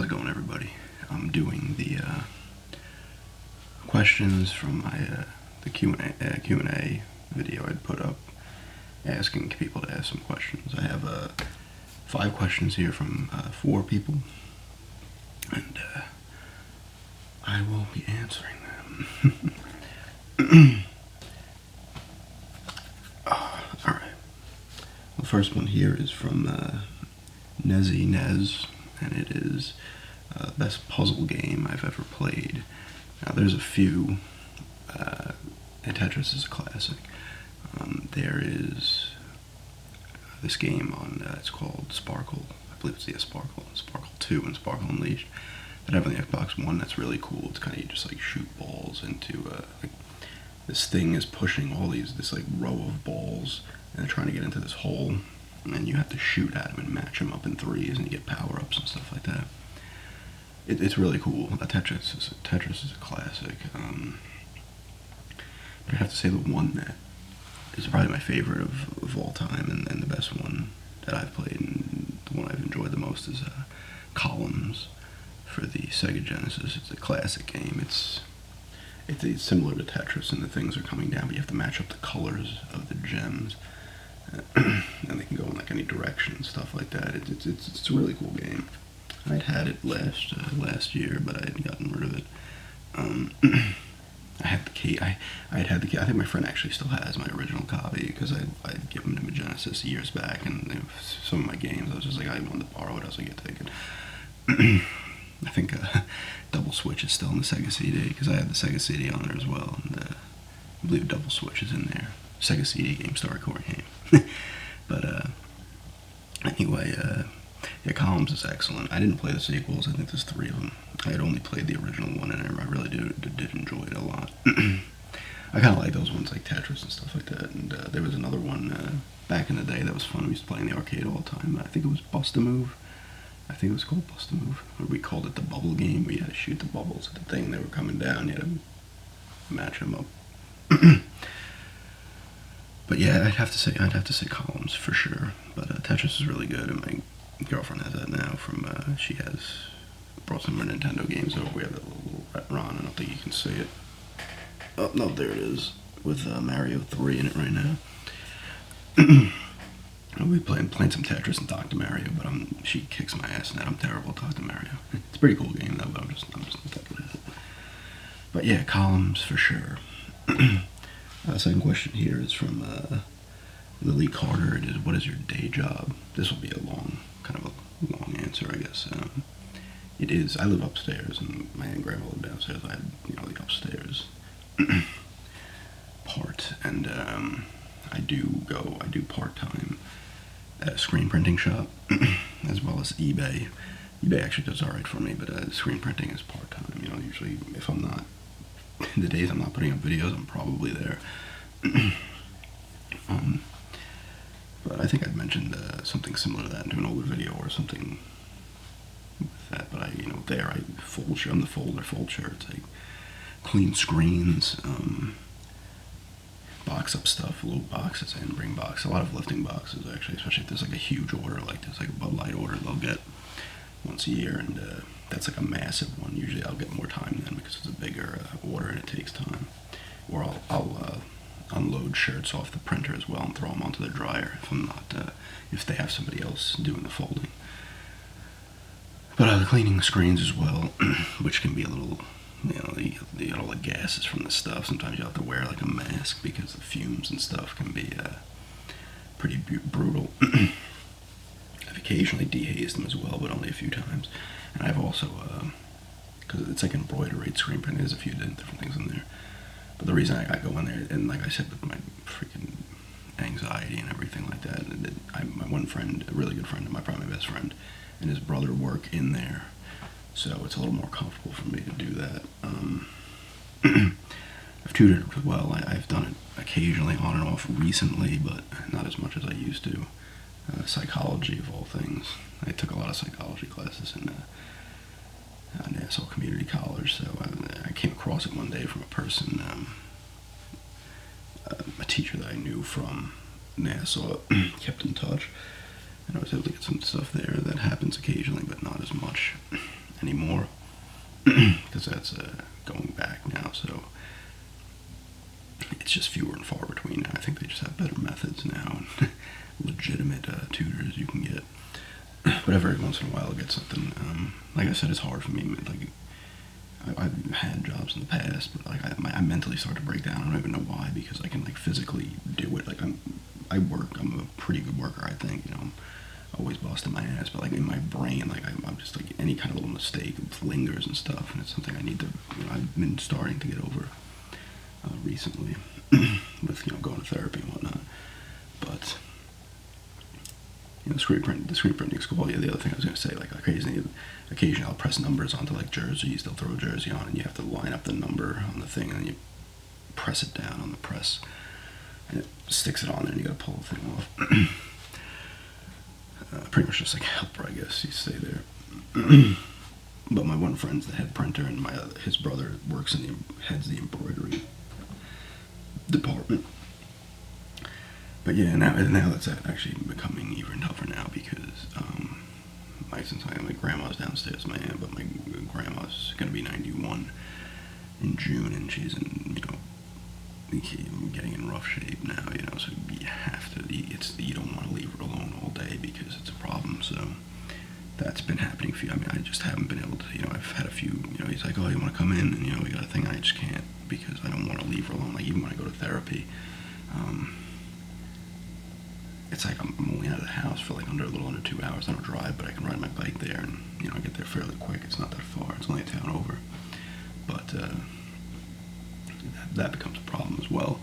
it going, everybody? I'm doing the questions from my the Q&A video I'd put up, asking people to ask some questions. I have 5 questions here from 4 people, and I will be answering them. Alright. The first one here is from Nezzy Nez, and it is best puzzle game I've ever played. Now, there's a few, and Tetris is a classic. There is this game on, it's called Sparkle. I believe it's Sparkle 2 and Sparkle Unleashed that I have on the Xbox One. That's really cool. It's kind of, you just like shoot balls into, like, this thing is pushing all this like row of balls, and they're trying to get into this hole, and you have to shoot at them and match them up in threes, and you get power-ups and stuff like that. It's really cool. Tetris is a classic. But I have to say the one that is probably my favorite of all time, and the best one that I've played, and the one I've enjoyed the most, is Columns for the Sega Genesis. It's a classic game. It's similar to Tetris, and the things are coming down, but you have to match up the colors of the gems, and they can go in like any direction and stuff like that. It's a really cool game. I'd had it last year, but I had gotten rid of it. I had the key. I had the key. I think my friend actually still has my original copy, because I'd given him a Genesis years back, and some of my games, I was just like, I wanted to borrow it. I was like, yeah, take it. I think Double Switch is still in the Sega CD, because I had the Sega CD on there as well, and I believe Double Switch is in there. Sega CD game, StarCore game. But anyway, yeah, Columns is excellent. I didn't play the sequels. I think there's 3 of them. I had only played the original one, and I really did enjoy it a lot. I kind of like those ones like Tetris and stuff like that. And there was another one back in the day that was fun. We used to play in the arcade all the time. I think it was Bust-A-Move. I think it was called Bust-A-Move. Or we called it the bubble game, where you had to shoot the bubbles at the thing. They were coming down. You had to match them up. But yeah, I'd have to say Columns for sure. But Tetris is really good, and my girlfriend has that now. She has brought some of her Nintendo games over. We have that little Ron. I don't think you can see it. Oh no, there it is, with Mario 3 in it right now. I'll be playing some Tetris and Dr. Mario, but she kicks my ass in that. I'm terrible at Dr. Mario. It's a pretty cool game though, but I'm just not that good at it. But yeah, Columns for sure. Second question here is from Lily Carter. It is, what is your day job? This will be a long answer, I guess. It is, I live upstairs, and my aunt and grandma live downstairs. I had, the upstairs part, and I do part-time at a screen printing shop, as well as eBay. eBay actually does alright for me, but screen printing is part-time. Usually if I'm not, the days I'm not putting up videos, I'm probably there. But I think I'd mentioned something similar to that into an older video or something with that. But I fold shirts. I'm the fold shirts. I clean screens, box up stuff, little boxes, and bring boxes. A lot of lifting boxes, actually, especially if there's like a huge order, like there's like a Bud Light order they'll get once a year, and that's like a massive one. Usually I'll get more time then, because it's a bigger order and it takes time. Or I'll unload shirts off the printer as well and throw them onto the dryer if they have somebody else doing the folding. But cleaning screens as well, which can be a little, you get all the gases from the stuff. Sometimes you have to wear like a mask, because the fumes and stuff can be pretty brutal. I've occasionally dehazed them as well, but only a few times. And I've also, because it's like embroidery, screen printing, there's a few different things in there. But the reason I go in there, and like I said, with my freaking anxiety and everything like that, and my one friend, a really good friend of mine, probably my best friend, and his brother work in there, so it's a little more comfortable for me to do that. I've tutored as well. I've done it occasionally on and off recently, but not as much as I used to. Psychology of all things. I took a lot of psychology classes in Nassau Community College, so I came across it one day from a person, a teacher that I knew from Nassau, kept in touch, and I was able to get some stuff there. That happens occasionally, but not as much. anymore because that's going back now. So it's just fewer and far between now. I think they just have better methods now and legitimate tutors you can get. But every once in a while I'll get something. Like I said, it's hard for me. Like I've had jobs in the past, but like I mentally start to break down. I don't even know why, because I can like physically do it. Like I work. I'm a pretty good worker, I think. You know, I'm always busting my ass, but like in my brain, like I'm just like any kind of little mistake lingers and stuff, and it's something I need to. You know, I've been starting to get over recently with going to therapy and whatnot. But the screen printing school. Yeah, the other thing I was going to say, like occasionally I'll press numbers onto like jerseys. They'll throw a jersey on, and you have to line up the number on the thing, and then you press it down on the press, and it sticks it on there, and you got to pull the thing off. Pretty much just like helper, I guess you say there. But my one friend's the head printer, and his brother works heads the embroidery department. But yeah, now that's actually becoming even tougher now because since my grandma's downstairs, my aunt, but my grandma's gonna be 91 in June, and she's getting in rough shape now. So you have to. You don't want to leave her alone all day because it's a problem. So that's been happening for you. I mean, I just haven't been able to. I've had a few. He's like, oh, you want to come in, and we got a thing. I just can't because I don't want to leave her alone. Like even when I go to therapy. It's like I'm only out of the house for like a little under 2 hours. I don't drive, but I can ride my bike there, and I get there fairly quick. It's not that far. It's only a town over, but that becomes a problem as well.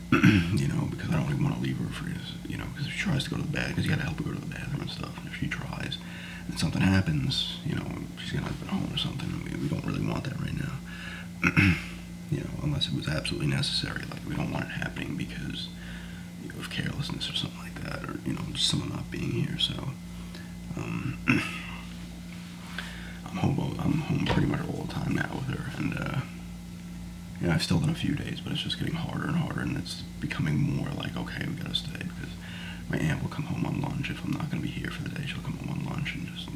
Because I don't even want to leave her for because if she tries to go to the bathroom, because you got to help her go to the bathroom and stuff. And if she tries, and something happens, she's gonna have been home or something. And we don't really want that right now. Unless it was absolutely necessary. Like we don't want it happening because of carelessness or something like that, or just someone not being here. So I'm home pretty much all the time now with her, and I've still done a few days, but it's just getting harder and harder, and it's becoming more like, okay, we gotta stay because my aunt will come home on lunch if I'm not gonna be here for the day. She'll come home on lunch and just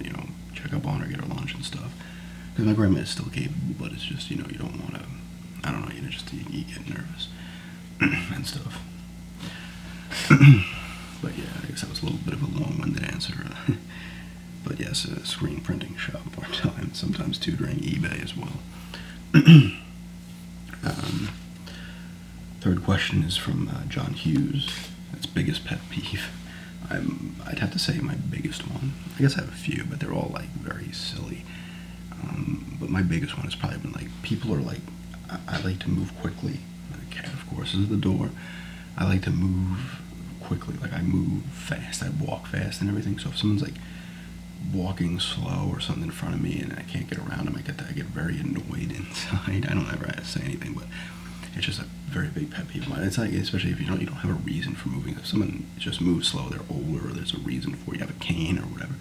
check up on her, get her lunch and stuff. Because my grandma is still capable, but it's just you don't want to. I don't know, you get nervous and stuff. But yeah, I guess that was a little bit of a long-winded answer. But yes, a screen printing shop part-time, sometimes tutoring, eBay as well. Third question is from John Hughes. That's biggest pet peeve. I'd have to say my biggest one. I guess I have a few, but they're all like very silly. But my biggest one has probably been like people are like, I like to move quickly. The cat, of course, is at the door. I like to move quickly. Like I move fast. I walk fast and everything. So if someone's like walking slow or something in front of me and I can't get around them, I get very annoyed inside. I don't ever say anything, but it's just a very big pet peeve of mine. It's like, especially if you don't have a reason for moving. If someone just moves slow, they're older, or there's a reason for it, you have a cane or whatever,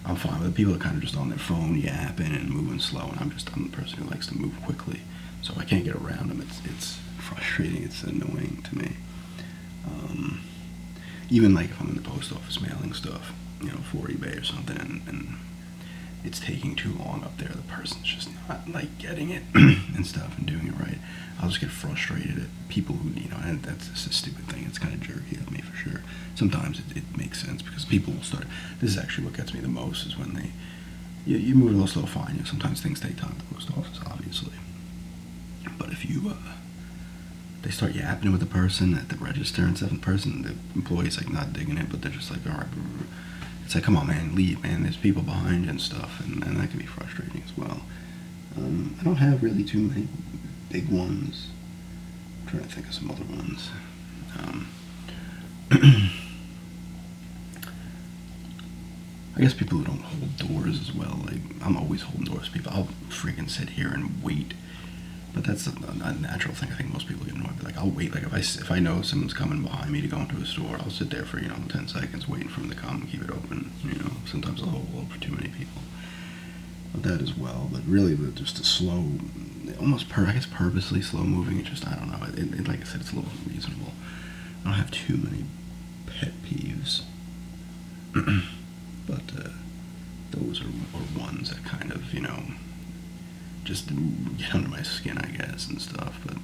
I'm fine with it. People are kind of just on their phone yapping and moving slow, and I'm the person who likes to move quickly. So if I can't get around them, it's frustrating. It's annoying to me. Even like if I'm in the post office mailing stuff, for eBay or something, and it's taking too long up there, the person's just not like getting it and stuff and doing it right, I'll just get frustrated at people who, and that's just a stupid thing. It's kind of jerky of me for sure. Sometimes it makes sense because people will start, this is actually what gets me the most, is when you move a little slow, fine. Sometimes things take time at the post office, obviously. But if they start yapping with the person at the register and stuff, and the employee's like not digging it, but they're just like, all right, it's like, come on, man, leave, man. There's people behind you and stuff, and that can be frustrating as well. I don't have really too many big ones. I'm trying to think of some other ones. I guess people who don't hold doors as well. Like I'm always holding doors. People, I'll freaking sit here and wait. But that's a natural thing. I think most people get annoyed. But like I'll wait. Like if I know someone's coming behind me to go into a store, I'll sit there for 10 seconds waiting for them to come and keep it open. Sometimes I'll hold for too many people. But that as well. But really, just the slow, almost I guess purposely slow moving. It just, I don't know. It like I said, it's a little unreasonable. I don't have too many pet peeves. But those are ones that kind of, just get under my skin, I guess, and stuff. But,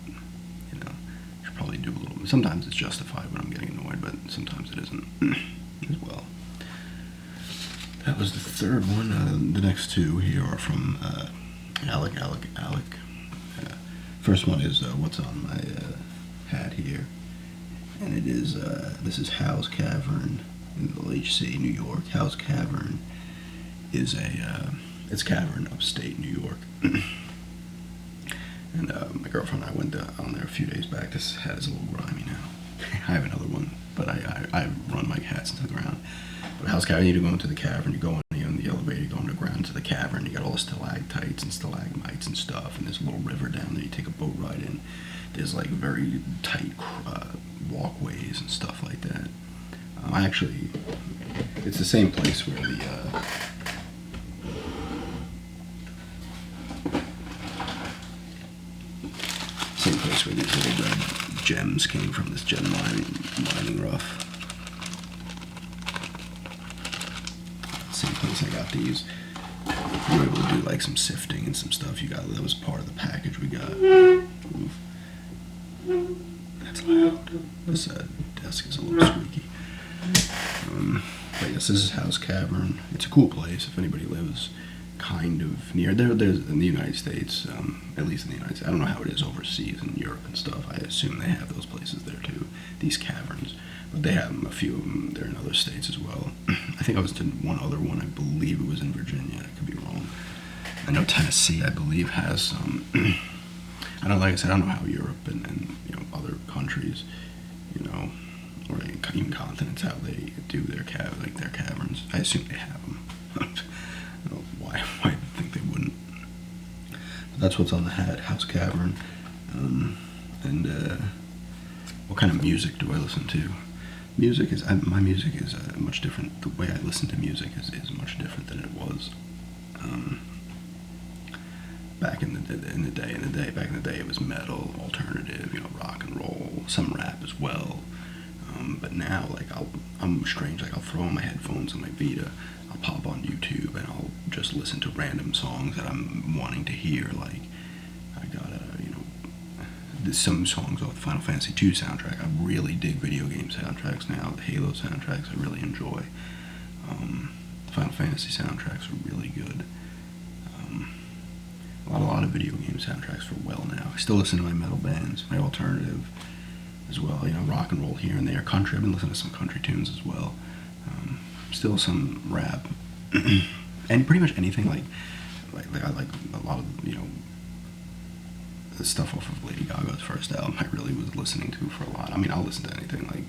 I should probably do a little. Sometimes it's justified when I'm getting annoyed, but sometimes it isn't as well. That was the third one. The next two here are from Alec. First one is what's on my hat here, and it is this is House Cavern in LHC, New York. House Cavern is it's Cavern, upstate New York. And my girlfriend and I went on there a few days back. This hat is a little grimy now. I have another one, but I run my hats into the ground. But House Cavern, you need to go into the cavern. You go in the elevator, you go underground to the cavern. You got all the stalactites and stalagmites and stuff. And there's a little river down there. You take a boat ride in. There's like very tight walkways and stuff like that. It's the same place where the these little red gems came from, this gem mining rough. Same place I got these. We were able to do like some sifting and some stuff. That was part of the package we got. Oof. That's loud. This desk is a little squeaky. But yes, this is House Cavern. It's a cool place if anybody lives kind of near there. There's in the United States, at least in the United States. I don't know how it is overseas in Europe and stuff. I assume they have those places there too, these caverns. But they have a few of them there in other states as well. I think I was to one other one. I believe it was in Virginia. I could be wrong. I know Tennessee, I believe, has some. Like I said, I don't know how Europe and other countries, or even continents, how they do their caverns. I assume they have them. I don't know why I think they wouldn't. But that's what's on the hat, House Cavern. What kind of music do I listen to? My music is much different. The way I listen to music is much different than it was back in the day. Back in the day, it was metal, alternative, rock and roll, some rap as well. But now, I'm strange. I'll throw on my headphones on my Vita. I'll pop on YouTube and I'll just listen to random songs that I'm wanting to hear. Like I got some songs off the Final Fantasy II soundtrack. I really dig video game soundtracks now. The Halo soundtracks I really enjoy. The Final Fantasy soundtracks are really good. A lot of video game soundtracks are well now. I still listen to my metal bands, my alternative as well. Rock and roll here and there. Country. I've been listening to some country tunes as well. Still some rap, and pretty much anything like I like a lot of the stuff off of Lady Gaga's first album. I really was listening to for a lot. I'll listen to anything. Like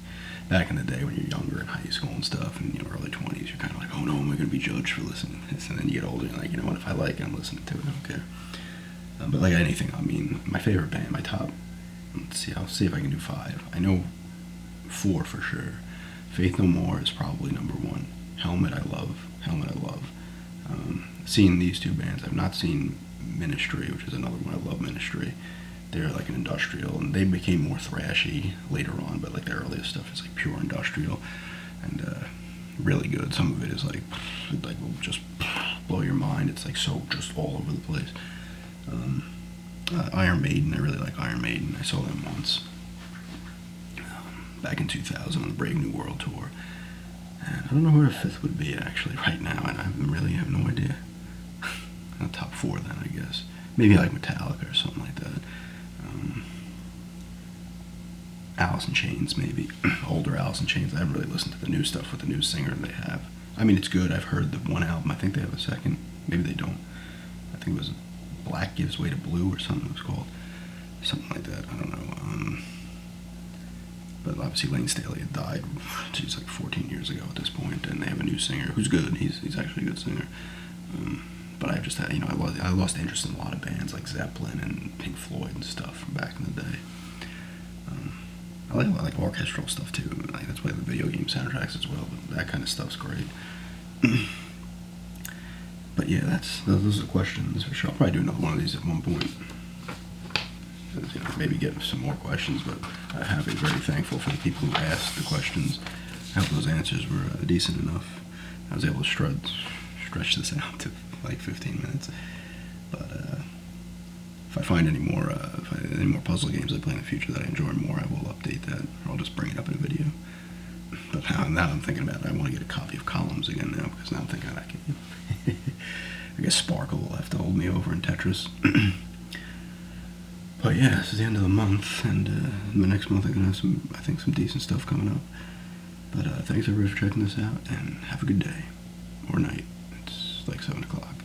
back in the day when you're younger in high school and stuff, and early 20s, you're kind of like, oh no, am I going to be judged for listening to this? And then you get older, and you're like, what, if I like it, I'm listening to it. I don't care. But like anything, my favorite band, my top. I'll see if I can do 5. I know 4 for sure. Faith No More is probably number 1. Helmet I love. Seeing these two bands, I've not seen Ministry, which is another one. I love Ministry. They're like an industrial, and they became more thrashy later on, but like their earliest stuff is like pure industrial and really good. Some of it is like will just blow your mind. It's like so just all over the place. Iron Maiden, I really like Iron Maiden. I saw them once back in 2000 on the Brave New World tour. And I don't know who the 5th would be actually right now, and I really have no idea. The top 4 then, I guess. Maybe like Metallica or something like that. Alice in Chains, maybe. Older Alice in Chains. I haven't really listened to the new stuff with the new singer they have. It's good. I've heard the one album. I think they have a second. Maybe they don't. I think it was Black Gives Way to Blue or something it was called. Something like that. I don't know. But obviously Lane Staley had died, geez, like 14 years ago at this point, and they have a new singer who's good. He's actually a good singer. But I've just had, I lost interest in a lot of bands like Zeppelin and Pink Floyd and stuff from back in the day. I like orchestral stuff too. That's why the video game soundtracks as well. But that kind of stuff's great. But yeah, those are the questions for sure. I'll probably do another one of these at one point. Maybe get some more questions, but I have been very thankful for the people who asked the questions. I hope those answers were decent enough. I was able to strut stretch this out to like 15 minutes. But if I find any more puzzle games I play in the future that I enjoy more, I will update that, or I'll just bring it up in a video. But now I'm thinking about it, I want to get a copy of Columns again now, because now I'm thinking of that game. I guess Sparkle will have to hold me over in Tetris. But yeah, this is the end of the month, and the next month I'm going to have some decent stuff coming up. But thanks everybody for checking this out, and have a good day. Or night. It's like 7 o'clock.